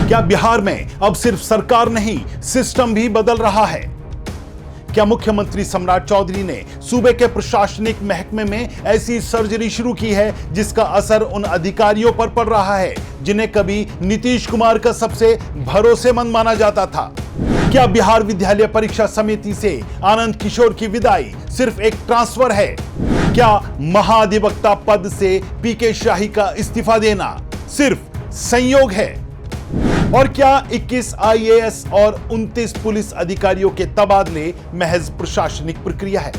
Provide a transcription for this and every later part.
क्या बिहार में अब सिर्फ सरकार नहीं, सिस्टम भी बदल रहा है? क्या मुख्यमंत्री सम्राट चौधरी ने सूबे के प्रशासनिक महकमे में ऐसी सर्जरी शुरू की है जिसका असर उन अधिकारियों पर पड़ रहा है जिन्हें कभी नीतीश कुमार का सबसे भरोसेमंद माना जाता था? क्या बिहार विद्यालय परीक्षा समिति से आनंद किशोर की विदाई सिर्फ एक ट्रांसफर है? क्या महाधिवक्ता पद से पीके शाही का इस्तीफा देना सिर्फ संयोग है? और क्या 21 आईएएस और 29 पुलिस अधिकारियों के तबादले महज प्रशासनिक प्रक्रिया है?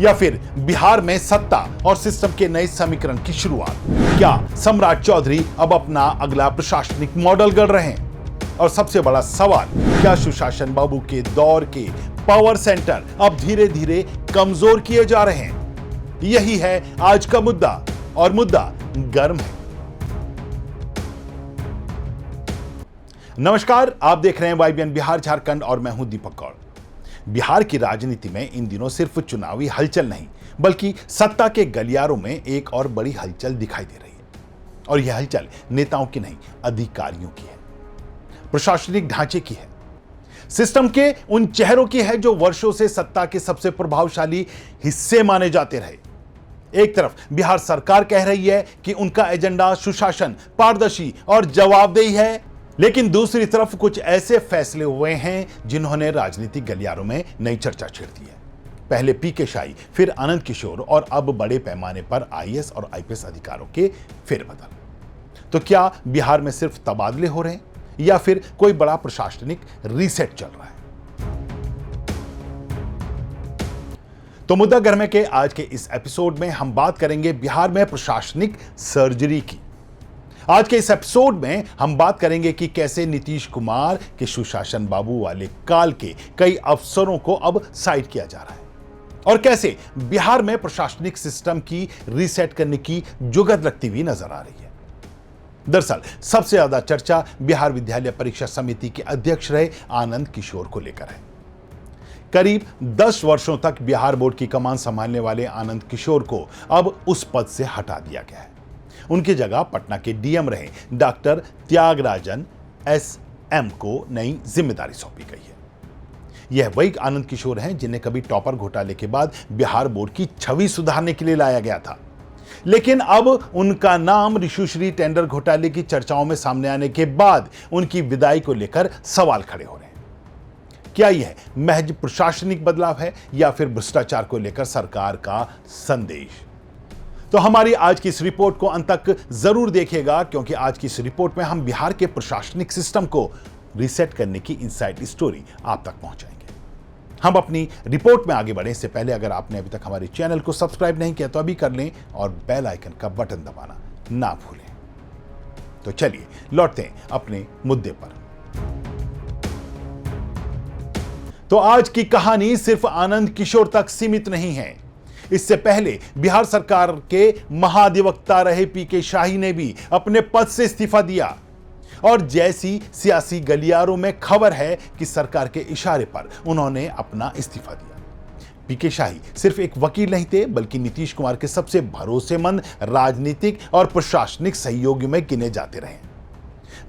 या फिर बिहार में सत्ता और सिस्टम के नए समीकरण की शुरुआत? क्या सम्राट चौधरी अब अपना अगला प्रशासनिक मॉडल गढ़ रहे हैं? और सबसे बड़ा सवाल, क्या सुशासन बाबू के दौर के पावर सेंटर अब धीरे धीरे कमजोर किए जा रहे हैं? यही है आज का मुद्दा, और मुद्दा गर्म है। नमस्कार, आप देख रहे हैं वाईबीएन बिहार झारखंड और मैं हूं दीपक कौर। बिहार की राजनीति में इन दिनों सिर्फ चुनावी हलचल नहीं, बल्कि सत्ता के गलियारों में एक और बड़ी हलचल दिखाई दे रही है। और यह हलचल नेताओं की नहीं, अधिकारियों की है, प्रशासनिक ढांचे की है, सिस्टम के उन चेहरों की है जो वर्षों से सत्ता के सबसे प्रभावशाली हिस्से माने जाते रहे। एक तरफ बिहार सरकार कह रही है कि उनका एजेंडा सुशासन, पारदर्शी और जवाबदेही है, लेकिन दूसरी तरफ कुछ ऐसे फैसले हुए हैं जिन्होंने राजनीतिक गलियारों में नई चर्चा छेड़ दी है। पहले पीके शाही, फिर आनंद किशोर और अब बड़े पैमाने पर आईएएस और आईपीएस अधिकारियों के फेरबदल। तो क्या बिहार में सिर्फ तबादले हो रहे हैं या फिर कोई बड़ा प्रशासनिक रीसेट चल रहा है? तो मुद्दा गर्म के आज के इस एपिसोड में हम बात करेंगे बिहार में प्रशासनिक सर्जरी की। आज के इस एपिसोड में हम बात करेंगे कि कैसे नीतीश कुमार के सुशासन बाबू वाले काल के कई अफसरों को अब साइड किया जा रहा है, और कैसे बिहार में प्रशासनिक सिस्टम की रीसेट करने की जुगत लगती हुई नजर आ रही है। दरअसल सबसे ज्यादा चर्चा बिहार विद्यालय परीक्षा समिति के अध्यक्ष रहे आनंद किशोर को लेकर है। करीब 10 वर्षों तक बिहार बोर्ड की कमान संभालने वाले आनंद किशोर को अब उस पद से हटा दिया गया है। उनकी जगह पटना के डीएम रहे डॉक्टर त्यागराजन एसएम को नई जिम्मेदारी सौंपी गई है। यह वही आनंद किशोर हैं जिन्हें कभी टॉपर घोटाले के बाद बिहार बोर्ड की छवि सुधारने के लिए लाया गया था, लेकिन अब उनका नाम ऋषुश्री टेंडर घोटाले की चर्चाओं में सामने आने के बाद उनकी विदाई को लेकर सवाल खड़े हो रहे हैं। क्या यह महज प्रशासनिक बदलाव है या फिर भ्रष्टाचार को लेकर सरकार का संदेश? तो हमारी आज की इस रिपोर्ट को अंत तक जरूर देखिएगा, क्योंकि आज की इस रिपोर्ट में हम बिहार के प्रशासनिक सिस्टम को रीसेट करने की इनसाइड स्टोरी आप तक पहुंचाएंगे। हम अपनी रिपोर्ट में आगे बढ़ने से पहले अगर आपने अभी तक हमारे चैनल को सब्सक्राइब नहीं किया तो अभी कर लें और बेल आइकन का बटन दबाना ना भूलें। तो चलिए लौटते हैं अपने मुद्दे पर। तो आज की कहानी सिर्फ आनंद किशोर तक सीमित नहीं है। इससे पहले बिहार सरकार के महाधिवक्ता रहे पीके शाही ने भी अपने पद से इस्तीफा दिया, और जैसी सियासी गलियारों में खबर है कि सरकार के इशारे पर उन्होंने अपना इस्तीफा दिया। पीके शाही सिर्फ एक वकील नहीं थे, बल्कि नीतीश कुमार के सबसे भरोसेमंद राजनीतिक और प्रशासनिक सहयोगियों में गिने जाते रहे।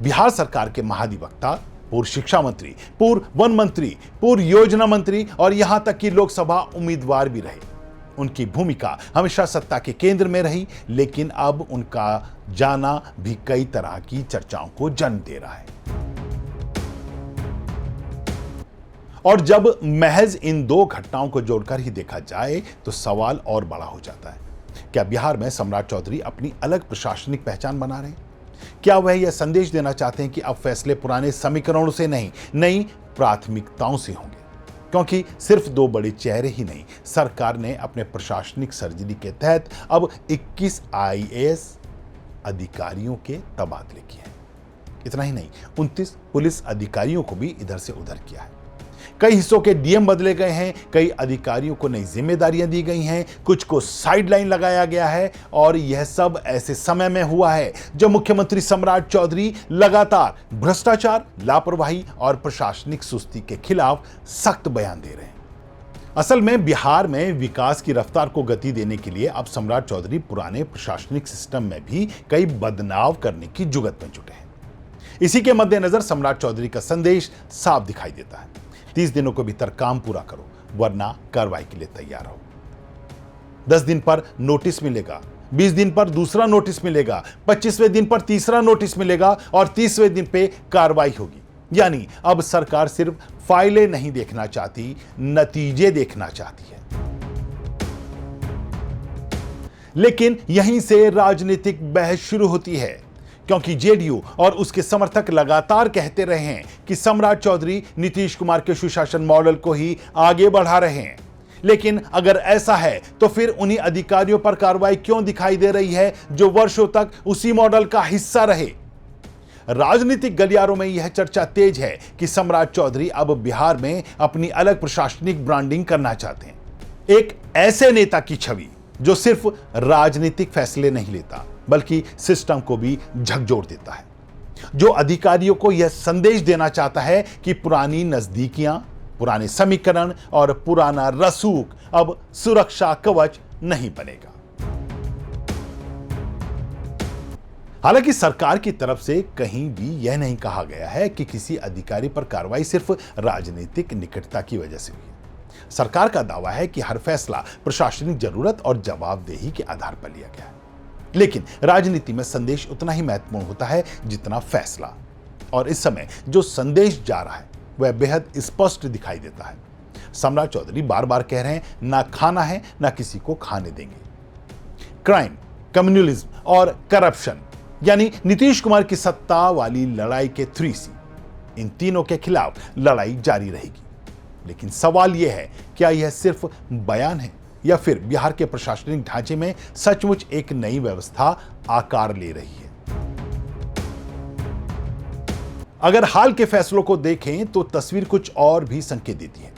बिहार सरकार के महाधिवक्ता पूर्व शिक्षा मंत्री, पूर्व वन मंत्री, पूर्व योजना मंत्री और यहां तक कि लोकसभा उम्मीदवार भी रहे। उनकी भूमिका हमेशा सत्ता के केंद्र में रही, लेकिन अब उनका जाना भी कई तरह की चर्चाओं को जन्म दे रहा है। और जब महज इन दो घटनाओं को जोड़कर ही देखा जाए तो सवाल और बड़ा हो जाता है। क्या बिहार में सम्राट चौधरी अपनी अलग प्रशासनिक पहचान बना रहे हैं? क्या वह यह संदेश देना चाहते हैं कि अब फैसले पुराने समीकरणों से नहीं, नई प्राथमिकताओं से होंगे? क्योंकि सिर्फ दो बड़े चेहरे ही नहीं, सरकार ने अपने प्रशासनिक सर्जरी के तहत अब 21 आईएएस अधिकारियों के तबादले किए हैं। इतना ही नहीं, 29 पुलिस अधिकारियों को भी इधर से उधर किया है। कई हिस्सों के डीएम बदले गए हैं, कई अधिकारियों को नई जिम्मेदारियां दी गई हैं, कुछ को साइडलाइन लगाया गया है, और यह सब ऐसे समय में हुआ है जब मुख्यमंत्री सम्राट चौधरी लगातार भ्रष्टाचार, लापरवाही और प्रशासनिक सुस्ती के खिलाफ सख्त बयान दे रहे हैं। असल में बिहार में विकास की रफ्तार को गति देने के लिए अब सम्राट चौधरी पुराने प्रशासनिक सिस्टम में भी कई बदलाव करने की जुगत में जुटे हैं। इसी के मद्देनजर सम्राट चौधरी का संदेश साफ दिखाई देता है। 30 दिनों के भीतर काम पूरा करो, वरना कार्रवाई के लिए तैयार हो। 10 दिन पर नोटिस मिलेगा, 20 दिन पर दूसरा नोटिस मिलेगा, 25वें दिन पर तीसरा नोटिस मिलेगा और 30वें दिन पे कार्रवाई होगी। यानी अब सरकार सिर्फ फाइलें नहीं देखना चाहती, नतीजे देखना चाहती है। लेकिन यहीं से राजनीतिक बहस शुरू होती है, क्योंकि जेडीयू और उसके समर्थक लगातार कहते रहे हैं कि सम्राट चौधरी नीतीश कुमार के सुशासन मॉडल को ही आगे बढ़ा रहे हैं। लेकिन अगर ऐसा है तो फिर उन्हीं अधिकारियों पर कार्रवाई क्यों दिखाई दे रही है जो वर्षों तक उसी मॉडल का हिस्सा रहे? राजनीतिक गलियारों में यह चर्चा तेज है कि सम्राट चौधरी अब बिहार में अपनी अलग प्रशासनिक ब्रांडिंग करना चाहते हैं। एक ऐसे नेता की छवि जो सिर्फ राजनीतिक फैसले नहीं लेता, बल्कि सिस्टम को भी झकझोर देता है, जो अधिकारियों को यह संदेश देना चाहता है कि पुरानी नजदीकियां, पुराने समीकरण और पुराना रसूख अब सुरक्षा कवच नहीं बनेगा। हालांकि सरकार की तरफ से कहीं भी यह नहीं कहा गया है कि किसी अधिकारी पर कार्रवाई सिर्फ राजनीतिक निकटता की वजह से हुई है। सरकार का दावा है कि हर फैसला प्रशासनिक जरूरत और जवाबदेही के आधार पर लिया गया है। लेकिन राजनीति में संदेश उतना ही महत्वपूर्ण होता है जितना फैसला, और इस समय जो संदेश जा रहा है वह बेहद स्पष्ट दिखाई देता है। सम्राट चौधरी बार बार कह रहे हैं, ना खाना है ना किसी को खाने देंगे। क्राइम, कम्युनलिज्म और करप्शन, यानी नीतीश कुमार की सत्ता वाली लड़ाई के 3C, इन तीनों के खिलाफ लड़ाई जारी रहेगी। लेकिन सवाल यह है, क्या यह सिर्फ बयान है या फिर बिहार के प्रशासनिक ढांचे में सचमुच एक नई व्यवस्था आकार ले रही है? अगर हाल के फैसलों को देखें तो तस्वीर कुछ और भी संकेत देती है।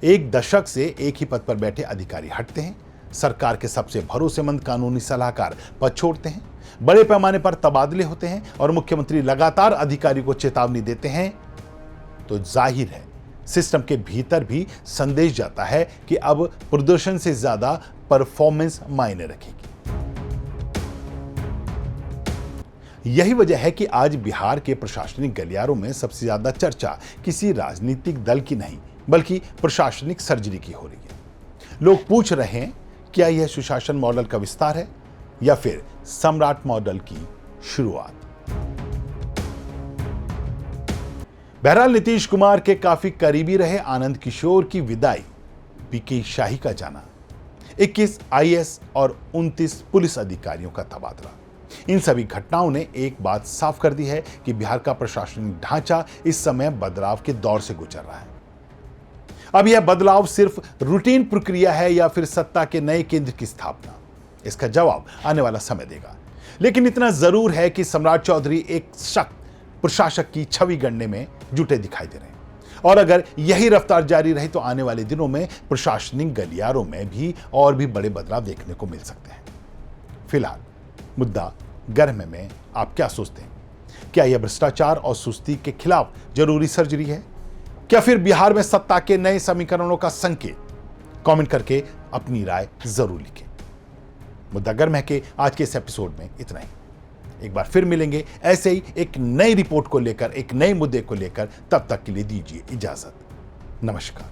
एक दशक से एक ही पद पर बैठे अधिकारी हटते हैं, सरकार के सबसे भरोसेमंद कानूनी सलाहकार पद छोड़ते हैं, बड़े पैमाने पर तबादले होते हैं और मुख्यमंत्री लगातार अधिकारी को चेतावनी देते हैं, तो जाहिर है सिस्टम के भीतर भी संदेश जाता है कि अब प्रदर्शन से ज्यादा परफॉर्मेंस मायने रखेगी। यही वजह है कि आज बिहार के प्रशासनिक गलियारों में सबसे ज्यादा चर्चा किसी राजनीतिक दल की नहीं, बल्कि प्रशासनिक सर्जरी की हो रही है। लोग पूछ रहे हैं, क्या यह सुशासन मॉडल का विस्तार है या फिर सम्राट मॉडल की शुरुआत? बहरहाल नीतीश कुमार के काफी करीबी रहे आनंद किशोर की विदाई, पीके शाही का जाना, 21 IAS और 29 पुलिस अधिकारियों का तबादला, इन सभी घटनाओं ने एक बात साफ कर दी है कि बिहार का प्रशासनिक ढांचा इस समय बदलाव के दौर से गुजर रहा है। अब यह बदलाव सिर्फ रूटीन प्रक्रिया है या फिर सत्ता के नए केंद्र की स्थापना, इसका जवाब आने वाला समय देगा। लेकिन इतना जरूर है कि सम्राट चौधरी एक सख्त प्रशासक की छवि गढ़ने में जुटे दिखाई दे रहे हैं, और अगर यही रफ्तार जारी रही तो आने वाले दिनों में प्रशासनिक गलियारों में भी और भी बड़े बदलाव देखने को मिल सकते हैं। फिलहाल मुद्दा गर्म में आप क्या सोचते हैं? क्या यह भ्रष्टाचार और सुस्ती के खिलाफ जरूरी सर्जरी है, क्या फिर बिहार में सत्ता के नए समीकरणों का संकेत? कमेंट करके अपनी राय जरूर लिखें। मुद्दा गर्म है कि आज के इस एपिसोड में इतना ही। एक बार फिर मिलेंगे ऐसे ही एक नई रिपोर्ट को लेकर, एक नए मुद्दे को लेकर। तब तक के लिए दीजिए इजाजत। नमस्कार।